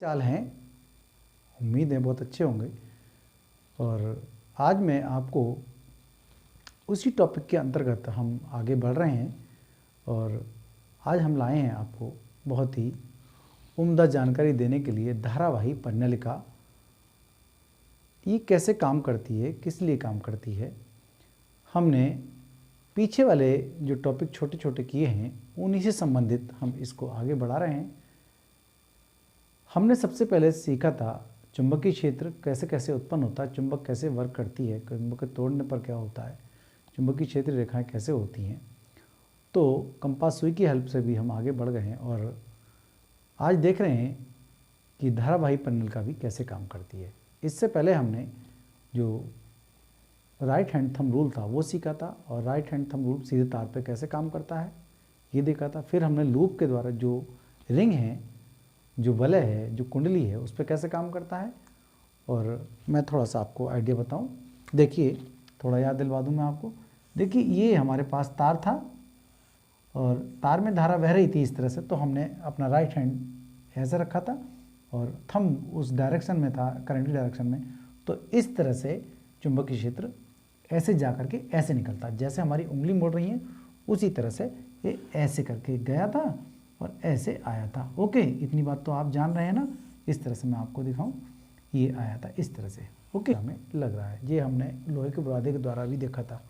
चाल हैं, उम्मीद है बहुत अच्छे होंगे। और आज मैं आपको उसी टॉपिक के अंतर्गत हम आगे बढ़ रहे हैं और आज हम लाए हैं आपको बहुत ही उम्दा जानकारी देने के लिए धारावाही परिणलिका। ये कैसे काम करती है, किस लिए काम करती है। हमने पीछे वाले जो टॉपिक छोटे छोटे किए हैं उन्हीं से संबंधित हम इसको आगे बढ़ा रहे हैं। हमने सबसे पहले सीखा था चुंबकीय क्षेत्र कैसे कैसे उत्पन्न होता है, चुंबक कैसे वर्क करती है, चुंबक के तोड़ने पर क्या होता है, चुंबकीय क्षेत्र रेखाएं कैसे होती हैं। तो कंपास सुई की हेल्प से भी हम आगे बढ़ गए हैं और आज देख रहे हैं कि धारावाही परिणलिका भी कैसे काम करती है। इससे पहले हमने जो राइट हैंड थंब रूल था वो सीखा था और राइट हैंड थंब रूल सीधे तार पे कैसे काम करता है ये देखा था। फिर हमने लूप के द्वारा जो रिंग है, जो वलय है, जो कुंडली है, उस पर कैसे काम करता है। और मैं थोड़ा सा आपको आइडिया बताऊं। देखिए, थोड़ा याद दिलवा दूं मैं आपको। देखिए, ये हमारे पास तार था और तार में धारा बह रही थी इस तरह से, तो हमने अपना राइट हैंड ऐसे रखा था और थंब उस डायरेक्शन में था, करंट की डायरेक्शन में। तो इस तरह से चुंबकीय क्षेत्र ऐसे जा करके ऐसे निकलता, जैसे हमारी उंगली मोड़ रही है उसी तरह से ये ऐसे करके गया था और ऐसे आया था। ओके, इतनी बात तो आप जान रहे हैं ना। इस तरह से मैं आपको दिखाऊं, ये आया था इस तरह से। ओके, हमें लग रहा है ये हमने लोहे के बुरादे के द्वारा भी देखा था।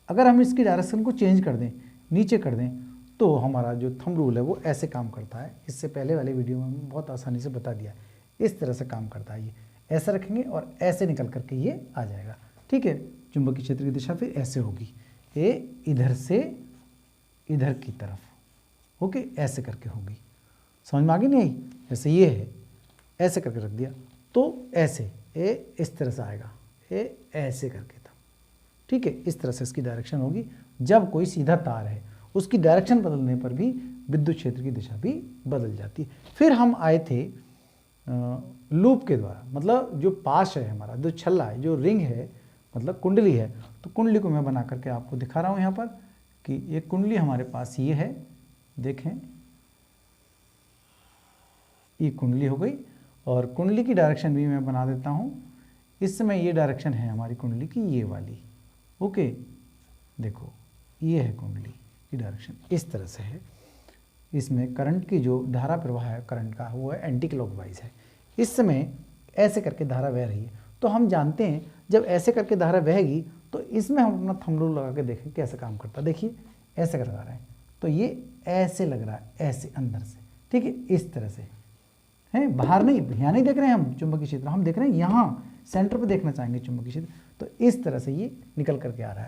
अगर हम इसकी डायरेक्शन को चेंज कर दें, नीचे कर दें, तो हमारा जो थंब रूल है वो ऐसे काम करता है। इससे पहले वाले वीडियो में हमने बहुत आसानी से बता दिया। इस तरह से काम करता है। ये ऐसे रखेंगे और ऐसे निकल करके ये आ जाएगा। ठीक है, चुंबकीय क्षेत्र की दिशा फिर ऐसे होगी, ये इधर से इधर की तरफ। ओके, ऐसे करके होगी। समझ में आ गई नहीं आई? जैसे ये है, ऐसे करके रख दिया तो ऐसे ए इस तरह से आएगा, ए ऐसे करके था। ठीक है, इस तरह से इसकी डायरेक्शन होगी। जब कोई सीधा तार है उसकी डायरेक्शन बदलने पर भी विद्युत क्षेत्र की दिशा भी बदल जाती है। फिर हम आए थे लूप के द्वारा, मतलब जो पाश है हमारा, जो छल्ला है, जो रिंग है, मतलब कुंडली है। तो कुंडली को मैं बना करके आपको दिखा रहा हूँ यहाँ पर कि एक कुंडली हमारे पास ये है। देखें, ये कुंडली हो गई और कुंडली की डायरेक्शन भी मैं बना देता हूँ। इस समय ये डायरेक्शन है हमारी कुंडली की, ये वाली। ओके, देखो, ये है कुंडली की डायरेक्शन, इस तरह से है। इसमें करंट की जो धारा प्रवाह है करंट का, वो है एंटी क्लॉकवाइज है। इस समय ऐसे करके धारा बह रही है। तो हम जानते हैं जब ऐसे करके धारा बहेगी तो इसमें हम अपना थंब रूल लगा के देखें कैसे काम करता है। देखिए, ऐसे कर रहा है तो ये ऐसे लग रहा है, ऐसे अंदर से। ठीक है, इस तरह से है, बाहर नहीं, यहाँ नहीं देख रहे हैं हम चुंबकीय क्षेत्र, हम देख रहे हैं यहाँ सेंटर पे देखना चाहेंगे चुंबकीय क्षेत्र। तो इस तरह से ये निकल करके आ रहा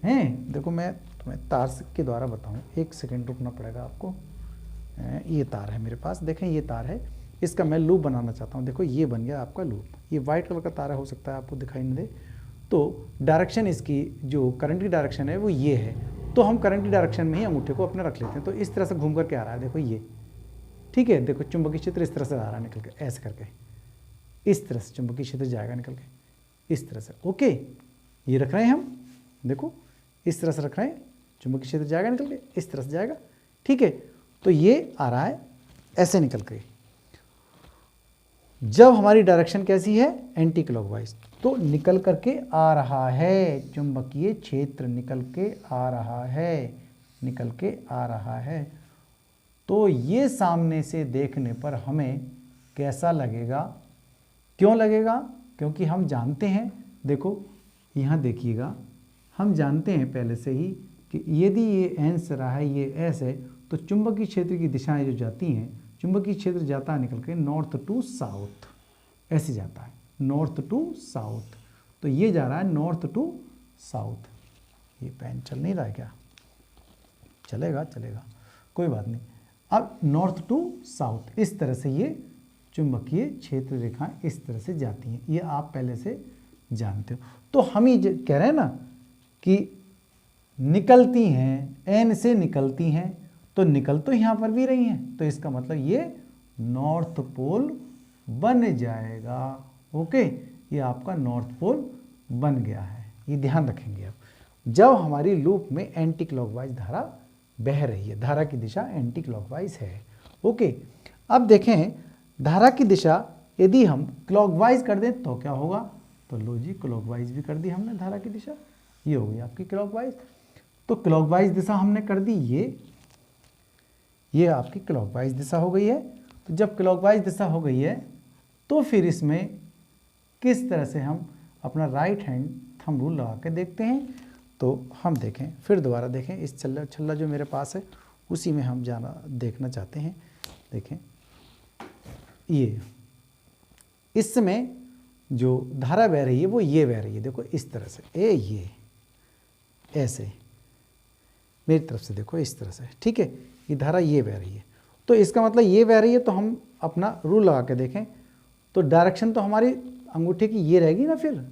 है। देखो, मैं तुम्हें तार के द्वारा बताऊँ, एक सेकेंड रुकना पड़ेगा आपको। ये तार है मेरे पास, देखें ये तार है, इसका मैं लूप बनाना चाहता हूँ। देखो, ये बन गया आपका लूप। ये वाइट कलर का तार हो सकता है आपको दिखाई नहीं दे। तो डायरेक्शन इसकी जो करंट की डायरेक्शन है वो ये है, तो हम करंट की डायरेक्शन में ही अंगूठे को अपने रख लेते हैं। तो इस तरह से घूम करके आ रहा है, देखो ये। ठीक है, देखो चुंबकीय क्षेत्र इस तरह से आ रहा है निकल के, ऐसे करके इस तरह से चुंबकीय क्षेत्र जाएगा निकल के इस तरह से। ओके, ये रख रहे हैं हम, देखो इस तरह से रख रहे हैं, चुंबकीय क्षेत्र जाएगा निकल के इस तरह से जाएगा। ठीक है, तो ये आ रहा है ऐसे निकल के। जब हमारी डायरेक्शन कैसी है, एंटी क्लॉकवाइज, तो निकल करके आ रहा है चुंबकीय क्षेत्र, निकल के आ रहा है, निकल के आ रहा है। तो ये सामने से देखने पर हमें कैसा लगेगा? क्यों लगेगा? क्योंकि हम जानते हैं, देखो यहाँ देखिएगा, हम जानते हैं पहले से ही कि यदि ये एंस रहा है, ये एस है, तो चुंबकीय क्षेत्र की दिशाएं जो जाती हैं, चुंबकीय क्षेत्र जाता है निकल के नॉर्थ टू साउथ, ऐसे जाता है नॉर्थ टू साउथ। तो ये जा रहा है नॉर्थ टू साउथ। ये पेन चल नहीं रहा है क्या? चलेगा चलेगा, कोई बात नहीं। अब नॉर्थ टू साउथ इस तरह से ये चुंबकीय क्षेत्र रेखाएं इस तरह से जाती हैं, ये आप पहले से जानते हो। तो हम ही कह रहे हैं ना कि निकलती हैं, एन से निकलती हैं, तो निकल तो यहाँ पर भी रही हैं, तो इसका मतलब ये नॉर्थ पोल बन जाएगा। ओके, ये आपका नॉर्थ पोल बन गया है, ये ध्यान रखेंगे। अब जब हमारी लूप में एंटी क्लॉकवाइज धारा बह रही है, धारा की दिशा एंटी क्लॉकवाइज है। ओके, अब देखें धारा की दिशा यदि हम क्लॉकवाइज कर दें तो क्या होगा, तो लो जी क्लॉकवाइज भी कर दी हमने धारा की दिशा, ये हो गई आपकी क्लॉकवाइज। तो क्लॉकवाइज दिशा हमने कर दी, ये आपकी क्लॉकवाइज दिशा हो गई है। तो जब क्लॉकवाइज दिशा हो गई है तो फिर इसमें किस तरह से हम अपना राइट हैंड थंब रूल लगा के देखते हैं। तो हम देखें, फिर दोबारा देखें, इस छल्ला जो मेरे पास है उसी में हम देखना चाहते हैं। देखें ये इस समय जो धारा बह रही है वो ये बह रही है, देखो इस तरह से, ये ऐसे मेरी तरफ से देखो इस तरह से, ठीक है, ये धारा ये बह रही है। तो इसका मतलब ये बह रही है, तो हम अपना रूल लगा के देखें तो डायरेक्शन तो हमारी अंगूठे की ये रहेगी ना, फिर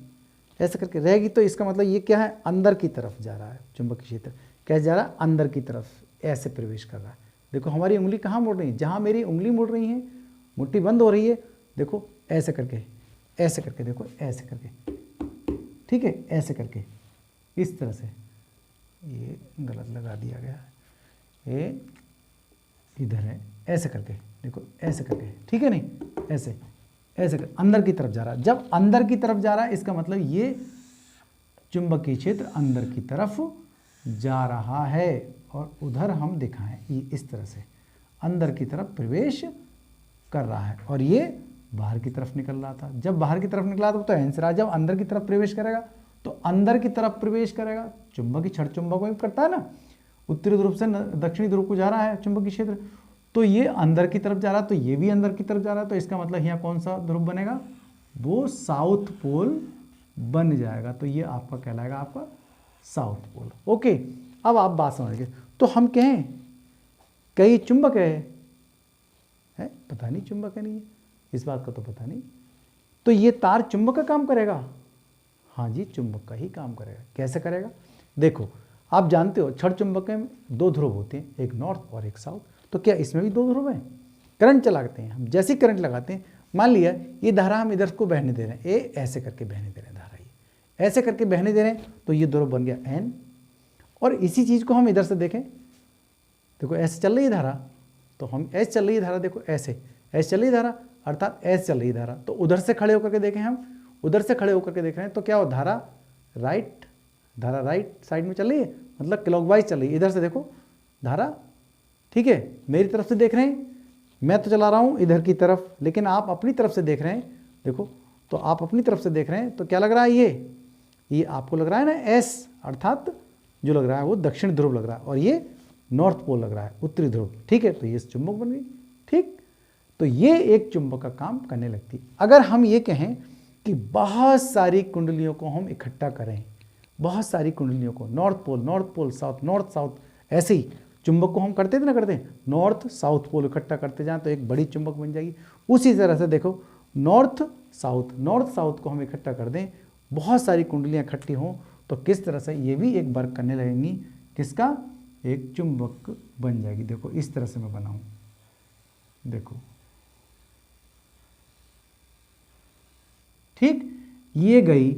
ऐसे करके रहेगी। तो इसका मतलब ये क्या है, अंदर की तरफ जा रहा है चुंबकीय क्षेत्र, कैसे जा रहा है, अंदर की तरफ ऐसे प्रवेश कर रहा है। देखो हमारी उंगली कहाँ मुड़ रही है, जहाँ मेरी उंगली मुड़ रही है, मुट्ठी बंद हो रही है, देखो ऐसे करके देखो ऐसे करके, ठीक है, ऐसे करके इस तरह से, ये गलत लगा दिया गया है, ये इधर है, ऐसे करके देखो, ऐसे करके, ठीक है, नहीं ऐसे कर, अंदर की तरफ जा रहा है। जब अंदर की तरफ जा रहा है इसका मतलब ये चुंबकीय क्षेत्र अंदर की तरफ जा रहा है, और उधर हम दिखाएं ये इस तरह से अंदर की तरफ प्रवेश कर रहा है, और ये बाहर की तरफ निकल रहा था। जब बाहर की तरफ निकला तो आंसर आ, जब अंदर की तरफ प्रवेश करेगा तो अंदर की तरफ प्रवेश करेगा, चुंबकीय छड़ चुंबक में करता है ना, उत्तरी ध्रुव से दक्षिणी ध्रुव को जा रहा है चुंबकीय क्षेत्र, तो ये अंदर की तरफ जा रहा है, तो ये भी अंदर की तरफ जा रहा है। तो इसका मतलब यहाँ कौन सा ध्रुव बनेगा, वो साउथ पोल बन जाएगा। तो ये आपका कहलाएगा आपका साउथ पोल। ओके, अब आप बात समझ गए। तो हम कहें कई चुंबक है, पता नहीं चुंबक है नहीं है, इस बात का तो पता नहीं। तो ये तार चुंबक का काम करेगा, हाँ जी चुंबक का ही काम करेगा। कैसे करेगा, देखो आप जानते हो छड़ चुंबक में दो ध्रुव होते हैं, एक नॉर्थ और एक साउथ। तो क्या इसमें भी दो ध्रुव हैं, करंट चलाते हैं हम, जैसे करंट लगाते हैं, मान लिया ये धारा हम इधर को बहने दे रहे हैं, ये ऐसे करके बहने दे रहे हैं, धारा ये ऐसे करके बहने दे रहे हैं, तो ये ध्रुव बन गया एन। और इसी चीज़ को हम इधर से देखें, देखो ऐसे चल रही है धारा, तो हम ऐसे चल रही है धारा, देखो ऐसे चल रही धारा, अर्थात ऐसे चल रही धारा। तो उधर से खड़े होकर के देखें, हम उधर से खड़े होकर के देख रहे हैं, तो क्या हो, धारा राइट साइड में चल रही है, मतलब क्लॉकवाइज चल रही है। इधर से देखो धारा, ठीक है, मेरी तरफ से देख रहे हैं, मैं तो चला रहा हूँ इधर की तरफ, लेकिन आप अपनी तरफ से देख रहे हैं, देखो तो आप अपनी तरफ से देख रहे हैं, तो क्या लग रहा है, ये आपको लग रहा है ना एस, अर्थात जो लग रहा है वो दक्षिण ध्रुव लग रहा है, और ये नॉर्थ पोल लग रहा है, उत्तरी ध्रुव, ठीक है। तो ये चुंबक बन गई, ठीक। तो ये एक चुंबक का काम करने लगती है। अगर हम ये कहें कि बहुत सारी कुंडलियों को हम इकट्ठा करें, बहुत सारी कुंडलियों को, north pole south, north south, ऐसे ही चुंबक को हम करते थे ना, करते हैं नॉर्थ साउथ पोल इकट्ठा करते जाएं तो एक बड़ी चुंबक बन जाएगी। उसी तरह से देखो नॉर्थ साउथ को हम इकट्ठा कर दें, बहुत सारी कुंडलियां इकट्ठी हों, तो किस तरह से ये भी एक वर्क करने लगेंगी, किसका, एक चुंबक बन जाएगी। देखो इस तरह से मैं बनाऊं, देखो ठीक, ये गई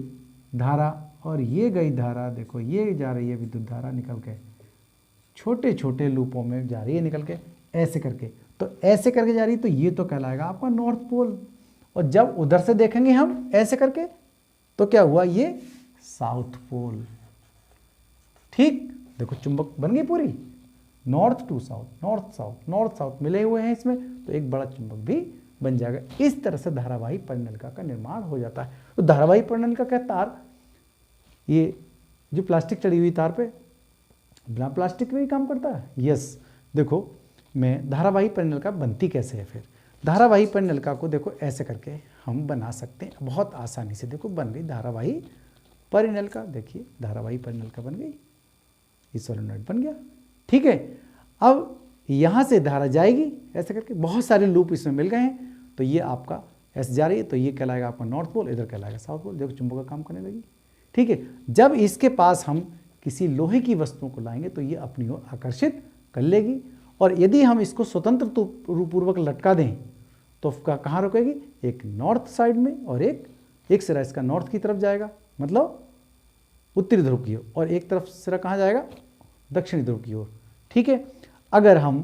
धारा और ये गई धारा, देखो ये जा रही है विद्युत धारा निकल के, छोटे छोटे लूपों में जा रही है निकल के, ऐसे करके, तो ऐसे करके जा रही है, तो ये तो कहलाएगा आपका नॉर्थ पोल। और जब उधर से देखेंगे हम ऐसे करके, तो क्या हुआ, ये साउथ पोल, ठीक। देखो चुंबक बन गई पूरी, north to south, north south मिले हुए हैं इसमें, तो एक बड़ा चुंबक भी बन जाएगा। इस तरह से धारावाही परिनलिका का निर्माण हो जाता है। तो धारावाही परिनलिका का तार, ये जो प्लास्टिक चढ़ी हुई तार पे, बिना प्लास्टिक में ही काम करता है, यस। देखो मैं धारावाही परिनलिका बनती कैसे है, फिर धारावाही परिनलिका को देखो ऐसे करके हम बना सकते हैं बहुत आसानी से। देखो बन गई धारावाही परिनलिका, देखिए धारावाही परिनलिका बन गई, ये सोलेनॉइड बन गया, ठीक है। अब यहाँ से धारा जाएगी ऐसे करके, बहुत सारे लूप इसमें मिल गए हैं, तो ये आपका ऐसे जा रही है, तो ये कहलाएगा आपका नॉर्थ पोल, इधर कहलाएगा साउथ पोल। देखो चुंबक का काम करने लगी, ठीक है। जब इसके पास हम किसी लोहे की वस्तुओं को लाएंगे तो ये अपनी ओर आकर्षित कर लेगी, और यदि हम इसको स्वतंत्र पूर्वक लटका दें तो कहाँ रुकेगी, एक नॉर्थ साइड में, और एक सिरा इसका नॉर्थ की तरफ जाएगा, मतलब उत्तरी ध्रुव की ओर, और एक तरफ सिरा कहाँ जाएगा, दक्षिणी ध्रुव की ओर, ठीक है। अगर हम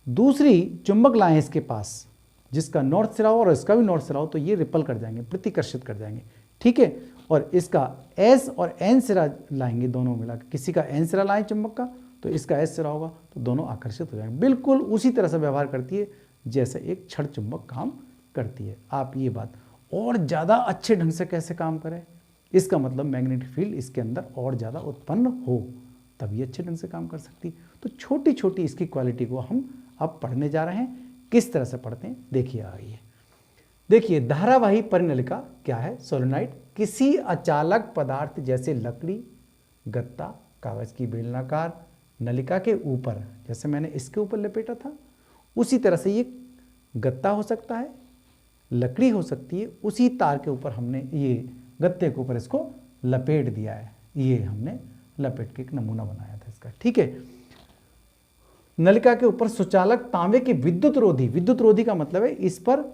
दूसरी चुंबक लाएं इसके पास, जिसका नॉर्थ सिरा हो और इसका भी नॉर्थ सिरा हो, तो ये रिपल कर जाएंगे, प्रतिकर्षित कर जाएंगे, ठीक है। और इसका एस और एन सिरा लाएंगे दोनों मिलाकर, किसी का एन सिरा लाएं चुंबक का तो इसका एस सिरा होगा, तो दोनों आकर्षित हो जाएंगे। बिल्कुल उसी तरह से व्यवहार करती है जैसे एक क्षण चुंबक काम करती है। आप ये बात और ज़्यादा अच्छे ढंग से कैसे काम करें, इसका मतलब मैग्नेटिक फील्ड इसके अंदर और ज़्यादा उत्पन्न हो, तभी अच्छे ढंग से काम कर सकती। तो छोटी छोटी इसकी क्वालिटी को हम अब पढ़ने जा रहे हैं। किस तरह से पढ़ते हैं देखिए आइए। देखिए धारावाही परिनलिका क्या है, सोलेनोइड किसी अचालक पदार्थ जैसे लकड़ी, गत्ता, कागज की बेलनाकार नलिका के ऊपर, जैसे मैंने इसके ऊपर लपेटा था उसी तरह से ये गत्ता हो सकता है, लकड़ी हो सकती है, उसी तार के ऊपर हमने ये गत्ते के ऊपर इसको लपेट दिया है। ये हमने लपेट के एक नमूना बनाया था इसका, ठीक है। नलिका के ऊपर सुचालक तांबे के विद्युत रोधी, विद्युत रोधी का मतलब है इस पर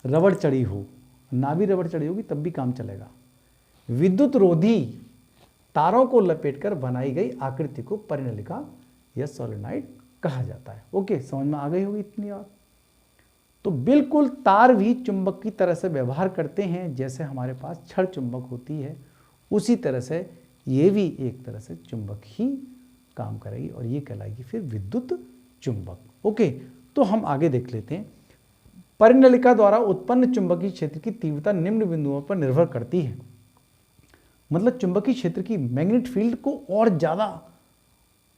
रबड़ चढ़ी हो, ना भी रबड़ चढ़ी होगी तब भी काम चलेगा। विद्युत रोधी तारों को लपेटकर बनाई गई आकृति को परिनलिका या सोलेनोइड कहा जाता है। ओके, समझ में आ गई होगी इतनी बात। तो बिल्कुल तार भी चुंबक की तरह से व्यवहार करते हैं, जैसे हमारे पास क्षण चुंबक होती है उसी तरह से ये भी एक तरह से चुंबक ही काम करेगी और ये कहलाएगी फिर विद्युत चुंबक। ओके, तो हम आगे देख लेते हैं। परिनलिका द्वारा उत्पन्न चुंबकीय क्षेत्र की तीव्रता निम्न बिंदुओं पर निर्भर करती है। मतलब चुंबकीय क्षेत्र की मैग्नेटिक फील्ड को और ज़्यादा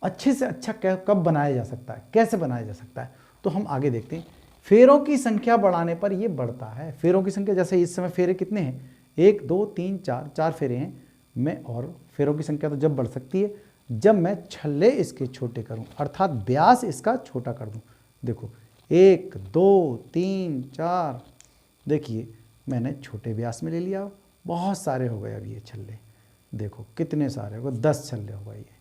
अच्छे से अच्छा कब बनाया जा सकता है, कैसे बनाया जा सकता है, तो हम आगे देखते हैं। फेरों की संख्या बढ़ाने पर यह बढ़ता है। फेरों की संख्या, जैसे इस समय फेरे कितने हैं, 1 2 3 4, 4 फेरे हैं मैं, और फेरों की संख्या तो जब बढ़ सकती है जब मैं छल्ले इसके छोटे करूं, अर्थात व्यास इसका छोटा कर दूं। देखो 1 2 3 4, देखिए मैंने छोटे व्यास में ले लिया, बहुत सारे हो गए अब ये छल्ले, देखो कितने सारे हो गए, 10 छल्ले हो गए ये।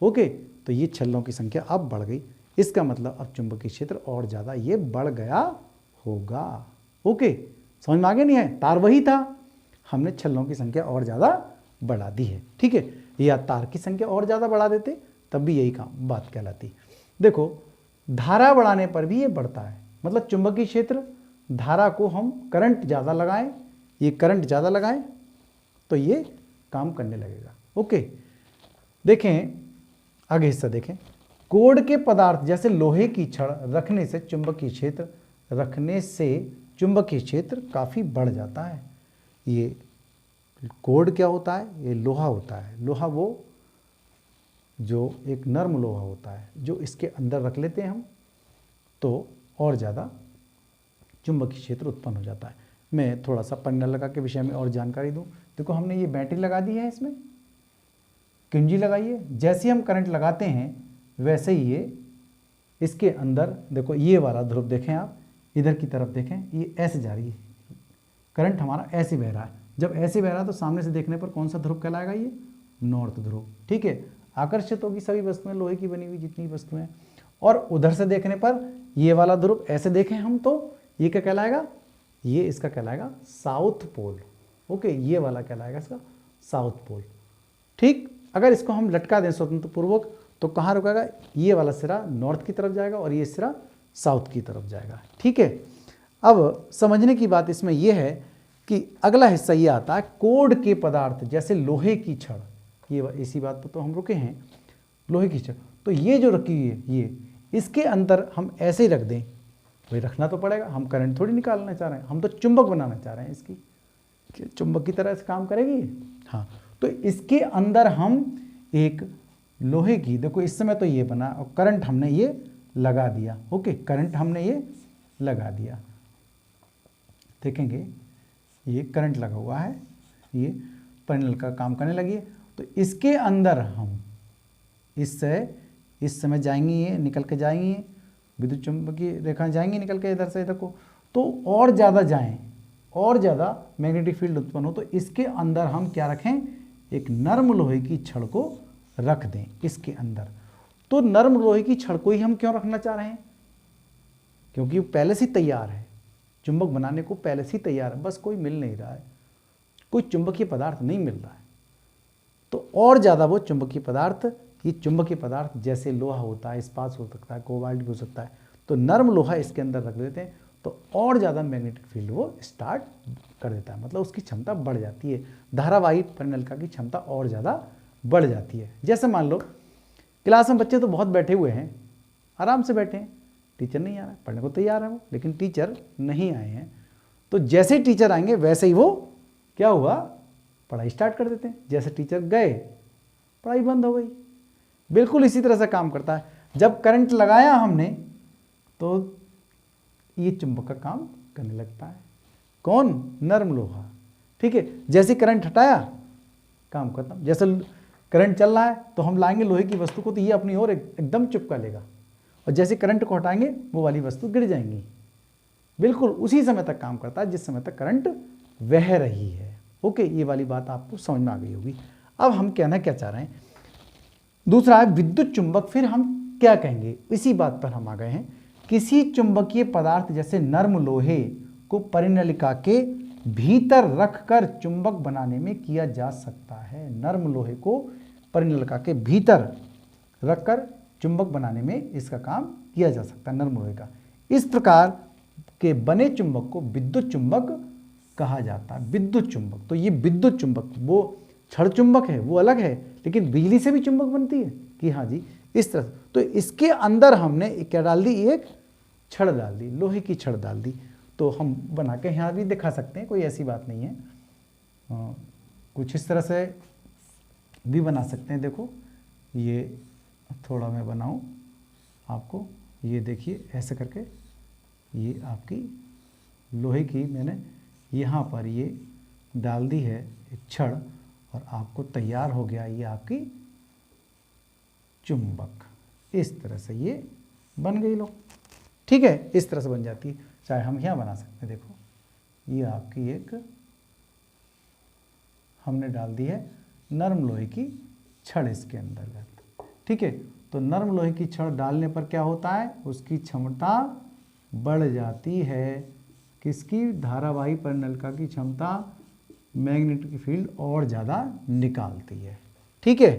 ओके, तो ये छल्लों की संख्या अब बढ़ गई, इसका मतलब अब चुंबकीय क्षेत्र और ज़्यादा ये बढ़ गया होगा। ओके, समझ में आ गया नहीं है, तार वही था, हमने छल्लों की संख्या और ज़्यादा बढ़ा दी है, ठीक है। या तार की संख्या और ज़्यादा बढ़ा देते तब भी यही काम बात कहलाती। देखो धारा बढ़ाने पर भी ये बढ़ता है, मतलब चुंबकीय क्षेत्र, धारा को हम करंट ज़्यादा लगाएं, ये करंट ज़्यादा लगाएं तो ये काम करने लगेगा। ओके, देखें आगे हिस्सा देखें। कोड के पदार्थ जैसे लोहे की छड़ रखने से चुंबकीय क्षेत्र काफ़ी बढ़ जाता है। ये कोड क्या होता है, ये लोहा होता है। लोहा वो जो एक नर्म लोहा होता है जो इसके अंदर रख लेते हैं हम, तो और ज़्यादा चुंबकीय क्षेत्र उत्पन्न हो जाता है। मैं थोड़ा सा परिनलिका के विषय में और जानकारी दूं। देखो हमने ये बैटरी लगा दी है, इसमें कुंजी लगाई है, जैसे हम करंट लगाते हैं वैसे ही ये इसके अंदर, देखो ये वाला ध्रुव देखें आप, इधर की तरफ देखें, ये ऐसे जा रही है, करंट हमारा ऐसे बह रहा है। जब ऐसे बह रहा है तो सामने से देखने पर कौन सा ध्रुव कहलाएगा, ये नॉर्थ ध्रुव, ठीक है। आकर्षित होगी सभी वस्तुएं, लोहे की बनी हुई जितनी वस्तुएं, और उधर से देखने पर ये वाला ध्रुव ऐसे देखें हम तो ये क्या कहलाएगा, ये इसका कहलाएगा साउथ पोल। ओके, ये वाला कहलाएगा इसका साउथ पोल, ठीक। अगर इसको हम लटका दें स्वतंत्र पूर्वक तो कहाँ रुकेगा, ये वाला सिरा नॉर्थ की तरफ जाएगा और ये सिरा साउथ की तरफ जाएगा, ठीक है। अब समझने की बात इसमें यह है कि अगला हिस्सा ये आता है, कोड के पदार्थ जैसे लोहे की छड़, ये इसी बात पर तो हम रुके हैं, लोहे की छड़, तो ये जो रखी हुई है ये, इसके अंदर हम ऐसे ही रख दें, भाई रखना तो पड़ेगा, हम करंट थोड़ी निकालना चाह रहे हैं, हम तो चुंबक बनाना चाह रहे हैं इसकी, चुंबक की तरह से काम करेगी। हाँ, तो इसके अंदर हम एक लोहे की, देखो इस समय तो ये बना और करंट हमने ये लगा दिया। ओके, करंट हमने ये लगा दिया, देखेंगे ये करंट लगा हुआ है, ये परिनलिका काम करने लगी है। तो इसके अंदर हम इससे इस समय जाएंगी, ये निकल के जाएंगी, विद्युत चुंबकीय रेखा जाएंगी निकल के इधर से इधर को, तो और ज़्यादा जाएं, और ज़्यादा मैग्नेटिक फील्ड उत्पन्न हो, तो इसके अंदर हम क्या रखें, एक नर्म लोहे की छड़ को रख दें इसके अंदर। तो नर्म लोहे की छड़ को ही हम क्यों रखना चाह रहे हैं, क्योंकि वो पहले से तैयार है, चुंबक बनाने को पहले से तैयार है, बस कोई मिल नहीं रहा है, कोई चुंबकीय पदार्थ नहीं मिल रहा है, तो और ज़्यादा वो चुंबकीय पदार्थ, ये चुंबकीय पदार्थ जैसे लोहा होता है, इस्पात हो सकता है, कोबाल्ट भी हो सकता है, तो नर्म लोहा इसके अंदर रख देते हैं तो और ज़्यादा मैग्नेटिक फील्ड वो स्टार्ट कर देता है, मतलब उसकी क्षमता बढ़ जाती है, धारावाही परिनलिका की क्षमता और ज़्यादा बढ़ जाती है। जैसे मान लो क्लास में बच्चे तो बहुत बैठे हुए हैं, आराम से बैठे हैं, टीचर नहीं आ रहा है, पढ़ने को तैयार है वो, लेकिन टीचर नहीं आए हैं, तो जैसे ही टीचर आएंगे वैसे ही वो क्या हुआ, पढ़ाई स्टार्ट कर देते हैं। जैसे टीचर गए पढ़ाई बंद हो गई। बिल्कुल इसी तरह से काम करता है। जब करंट लगाया हमने तो ये चुंबक का काम करने लगता है। कौन? नर्म लोहा। ठीक है, जैसे करंट हटाया काम खत्म। जैसे करंट चल रहा है तो हम लाएंगे लोहे की वस्तु को तो ये अपनी ओर एकदम चिपका लेगा, और जैसे करंट को हटाएंगे वो वाली वस्तु गिर जाएंगी। बिल्कुल उसी समय तक काम करता है जिस समय तक करंट बह रही है। ओके, ये वाली बात आपको समझ में आ गई होगी। अब हम कहना क्या चाह रहे हैं, दूसरा है विद्युत चुंबक। फिर हम क्या कहेंगे, इसी बात पर हम आ गए हैं। किसी चुंबकीय पदार्थ जैसे नर्म लोहे को परिनलिका के भीतर रखकर चुंबक बनाने में किया जा सकता है। नर्म लोहे को परिनलिका के भीतर रखकर चुंबक बनाने में इसका काम किया जा सकता है, नर्म लोहे का। इस प्रकार के बने चुंबक को विद्युत चुंबक कहा जाता है। विद्युत चुंबक, तो ये विद्युत चुंबक, वो क्षण चुंबक है वो अलग है, लेकिन बिजली से भी चुंबक बनती है कि हाँ जी, इस तरह। तो इसके अंदर हमने क्या डाल दी, एक छड़ डाल दी, लोहे की छड़ डाल दी। तो हम बना के यहाँ भी दिखा सकते हैं, कोई ऐसी बात नहीं है। कुछ इस तरह से भी बना सकते हैं। देखो ये थोड़ा मैं बनाऊं आपको, ये देखिए ऐसे करके, ये आपकी लोहे की मैंने यहाँ पर ये डाल दी है एक छड़, और आपको तैयार हो गया ये आपकी चुंबक। इस तरह से ये बन गई लो। ठीक है, इस तरह से बन जाती है। चाहे हम यहाँ बना सकते हैं। देखो ये आपकी एक हमने डाल दी है नर्म लोहे की छड़ इसके अंतर्गत। ठीक है, तो नर्म लोहे की छड़ डालने पर क्या होता है, उसकी क्षमता बढ़ जाती है। किसकी? धारावाही परिनलिका की क्षमता मैग्नेटिक फील्ड और ज़्यादा निकालती है। ठीक है,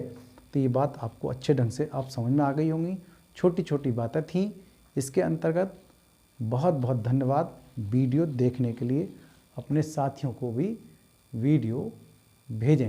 तो ये बात आपको अच्छे ढंग से आप समझ में आ गई होंगी। छोटी छोटी बातें थी इसके अंतर्गत। बहुत बहुत धन्यवाद वीडियो देखने के लिए। अपने साथियों को भी वीडियो भेजें।